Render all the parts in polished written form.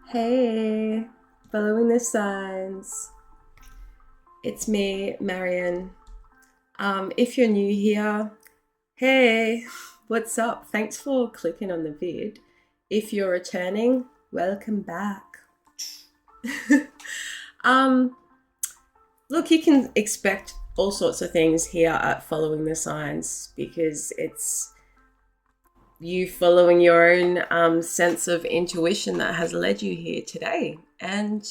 Hey, following the signs. It's me, Marion. If you're new here, hey, what's up? Thanks for clicking on the vid. If you're returning, welcome back. um, Look, you can expect all sorts of things here at Following the Signs because it's you following your own sense of intuition that has led you here today. And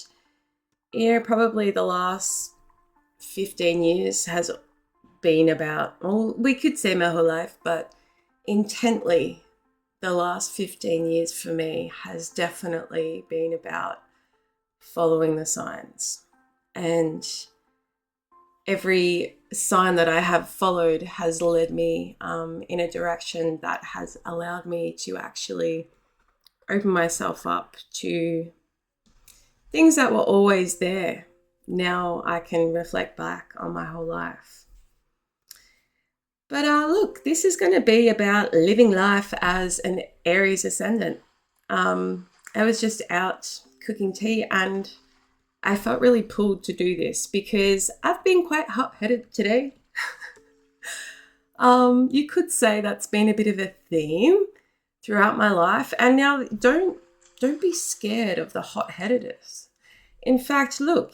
probably the last 15 years has been about, well, we could say my whole life, but intently, the last 15 years for me has definitely been about following the signs. And every sign that I have followed has led me in a direction that has allowed me to actually open myself up to things that were always there. Now I can reflect back on my whole life. But look, this is going to be about living life as an Aries ascendant. I was just out cooking tea and I felt really pulled to do this because I've been quite hot-headed today. You could say that's been a bit of a theme throughout my life. And now don't be scared of the hot-headedness. In fact, look,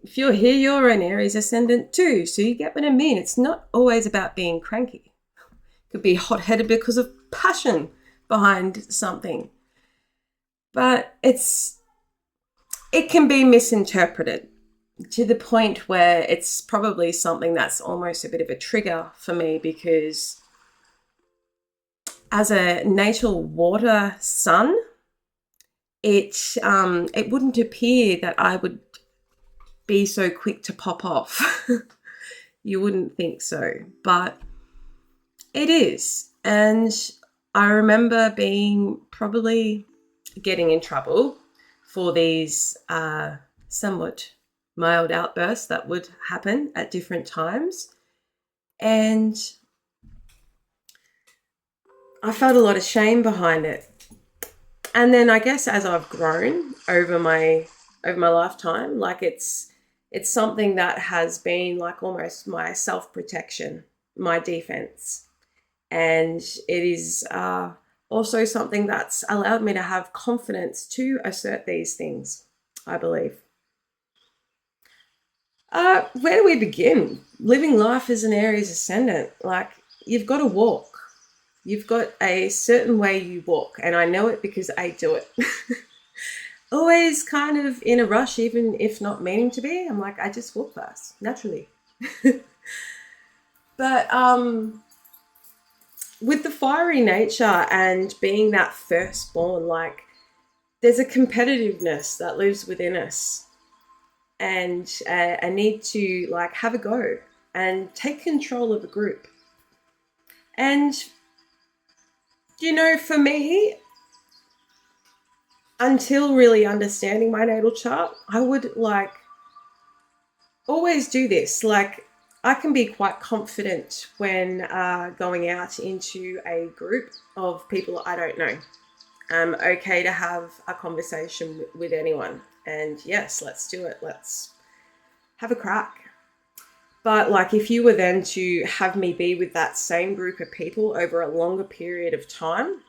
if you're here, you're an Aries ascendant too. So you get what I mean. It's not always about being cranky. It could be hot-headed because of passion behind something. But it can be misinterpreted to the point where it's probably something that's almost a bit of a trigger for me because as a natal water sun, it wouldn't appear that I would be so quick to pop off. You wouldn't think so, but it is. And I remember probably getting in trouble for these somewhat mild outbursts that would happen at different times. And I felt a lot of shame behind it. And then I guess as I've grown over my lifetime, like it's something that has been like almost my self-protection, my defense. And it is also something that's allowed me to have confidence to assert these things, I believe. Where do we begin? Living life as an Aries ascendant, like you've got to walk. You've got a certain way you walk, and I know it because I do it. Always kind of in a rush, even if not meaning to be. I'm like, I just walk fast, naturally. But with the fiery nature and being that firstborn, like there's a competitiveness that lives within us and a need to like have a go and take control of a group. And, for me, until really understanding my natal chart, I would like always do this. Like I can be quite confident when going out into a group of people I don't know. I'm okay to have a conversation with anyone. And yes, let's do it. Let's have a crack. But like if you were then to have me be with that same group of people over a longer period of time,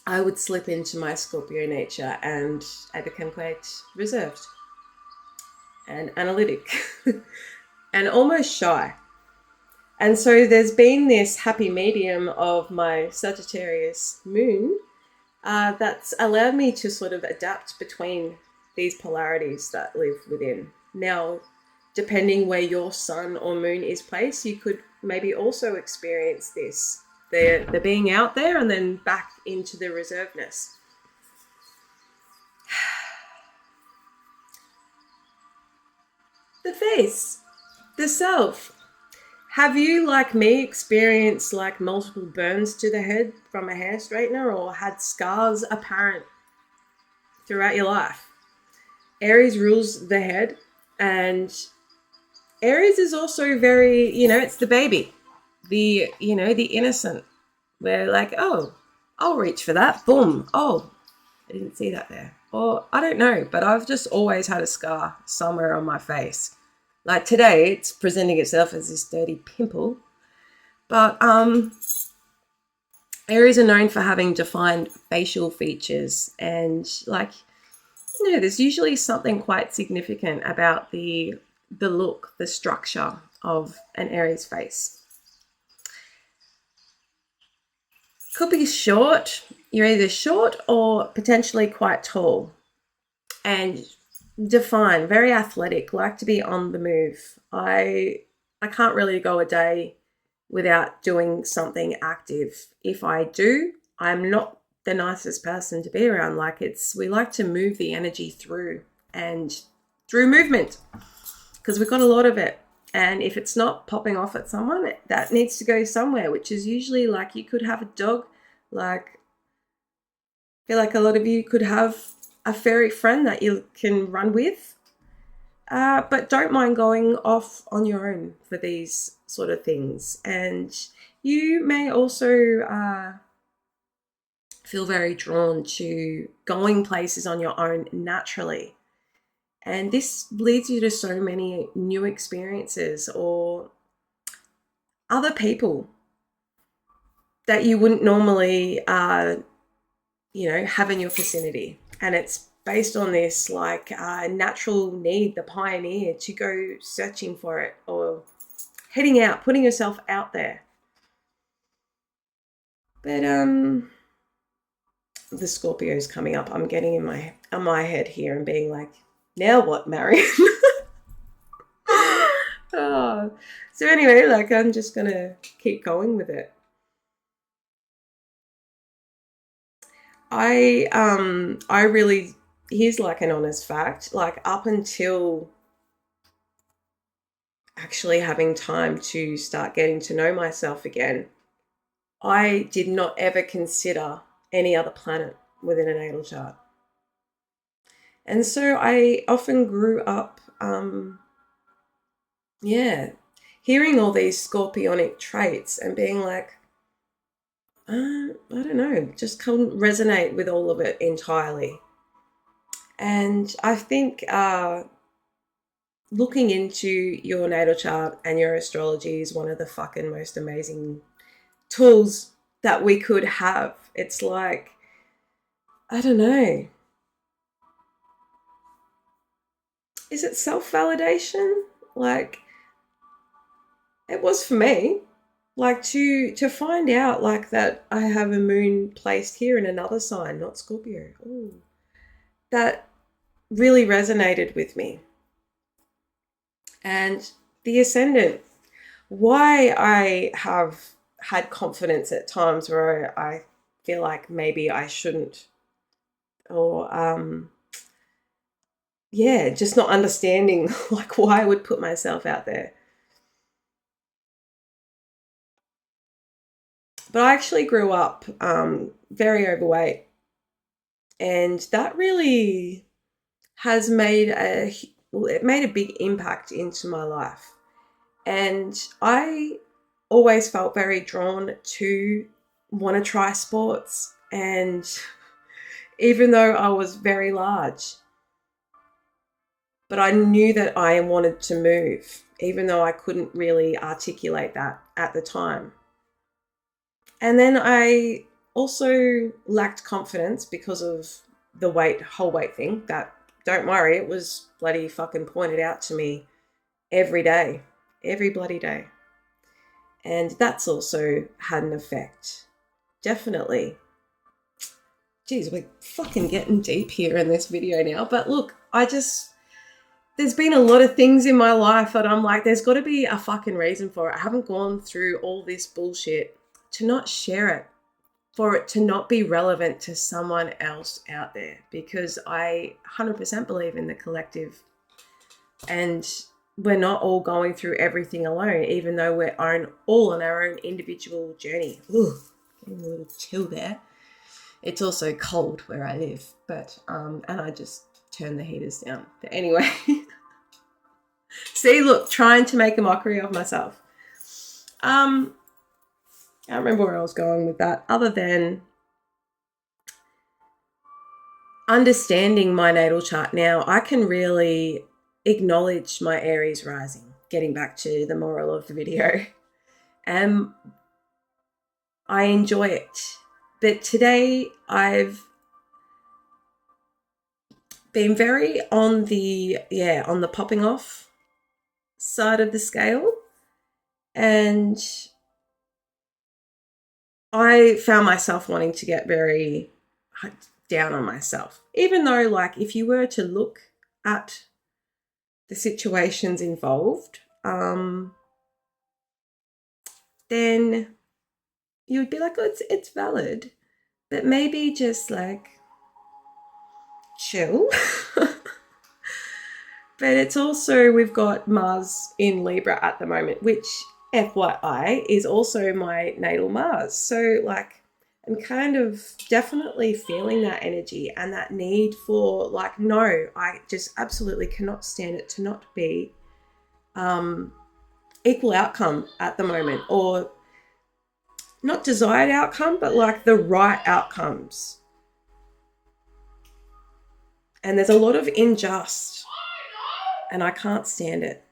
I would slip into my Scorpio nature and I become quite reserved and analytic and almost shy. And so there's been this happy medium of my Sagittarius moon that's allowed me to sort of adapt between these polarities that live within. Now, depending where your sun or moon is placed, you could maybe also experience this. The being out there and then back into the reservedness. The face, the self. Have you, like me, experienced like multiple burns to the head from a hair straightener or had scars apparent throughout your life? Aries rules the head, and Aries is also very, it's the baby, the innocent. We're like, oh, I'll reach for that. Boom. Oh, I didn't see that there. Or I don't know, but I've just always had a scar somewhere on my face. Like today, it's presenting itself as this dirty pimple. But Aries are known for having defined facial features, and like, you know, there's usually something quite significant about the look, the structure of an Aries face. Could be short. You're either short or potentially quite tall, and defined, very athletic, like to be on the move. I can't really go a day without doing something active. If I do, I'm not the nicest person to be around. Like, we like to move the energy through, and through movement, because we've got a lot of it. And if it's not popping off at someone, that needs to go somewhere, which is usually like, you could have a dog. Like, I feel like a lot of you could have a furry friend that you can run with. But don't mind going off on your own for these sort of things. And you may also feel very drawn to going places on your own naturally. And this leads you to so many new experiences or other people that you wouldn't normally, have in your vicinity. And it's based on this like natural need, the pioneer, to go searching for it or heading out, putting yourself out there. But the Scorpio's coming up. I'm getting in my head here and being like, now what, Marion? Oh. So anyway, like, I'm just gonna keep going with it. I really, here's like an honest fact, like up until actually having time to start getting to know myself again, I did not ever consider any other planet within a natal chart. And so I often grew up, hearing all these scorpionic traits and being like, I don't know, just couldn't resonate with all of it entirely. And I think looking into your natal chart and your astrology is one of the fucking most amazing tools that we could have. It's like, I don't know. Is it self-validation? Like, it was for me. Like, to find out like that I have a moon placed here in another sign, not Scorpio. Ooh, that really resonated with me. And the ascendant, why I have had confidence at times where I feel like maybe I shouldn't, or just not understanding like why I would put myself out there. But I actually grew up very overweight, and that really has made a big impact into my life. And I always felt very drawn to want to try sports, and even though I was very large, but I knew that I wanted to move, even though I couldn't really articulate that at the time. And then I also lacked confidence because of the whole weight thing. That, don't worry, it was bloody fucking pointed out to me every day, every bloody day. And that's also had an effect. Definitely. Geez, we're fucking getting deep here in this video now. But look, there's been a lot of things in my life that I'm like, there's got to be a fucking reason for it. I haven't gone through all this bullshit to not share it, for it to not be relevant to someone else out there, because I 100% believe in the collective, and we're not all going through everything alone, even though we're all on our own individual journey. Ooh, getting a little chill there. It's also cold where I live, but and I just turn the heaters down. But anyway, see, look, trying to make a mockery of myself. I can't remember where I was going with that, other than understanding my natal chart now, I can really acknowledge my Aries rising, getting back to the moral of the video. And I enjoy it. But today I've been very on the popping off side of the scale. And I found myself wanting to get very down on myself. Even though, like, if you were to look at the situations involved, then you would be like, oh, it's valid. But maybe just like chill. But it's also, we've got Mars in Libra at the moment, which FYI is also my natal Mars. So like I'm kind of definitely feeling that energy and that need for like, no, I just absolutely cannot stand it to not be equal outcome at the moment, or not desired outcome, but like the right outcomes. And there's a lot of unjust, and I can't stand it.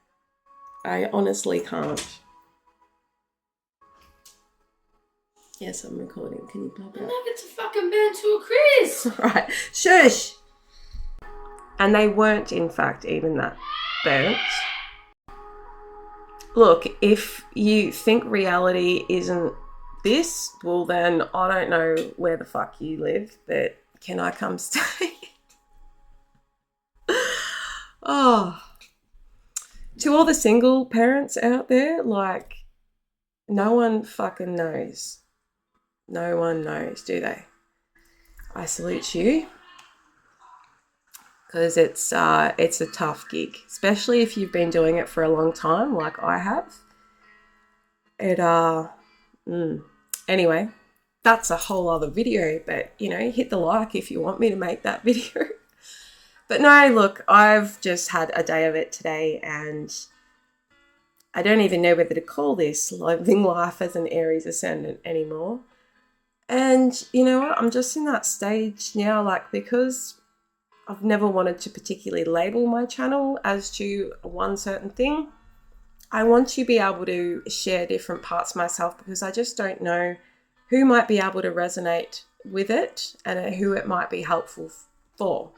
I honestly can't. Yes, I'm recording. Can you plug it up? Nuggets are fucking burnt to a crisp. Right. Shush. And they weren't, in fact, even that burnt. Look, if you think reality isn't this, well then I don't know where the fuck you live, but can I come stay? Oh. To all the single parents out there, like, no one fucking knows. No one knows, do they? I salute you. Because it's a tough gig, especially if you've been doing it for a long time, like I have. Anyway, that's a whole other video, but, you know, hit the like if you want me to make that video. But no, look, I've just had a day of it today, and I don't even know whether to call this living life as an Aries ascendant anymore. And you know what? I'm just in that stage now, like, because I've never wanted to particularly label my channel as to one certain thing. I want to be able to share different parts of myself, because I just don't know who might be able to resonate with it and who it might be helpful for.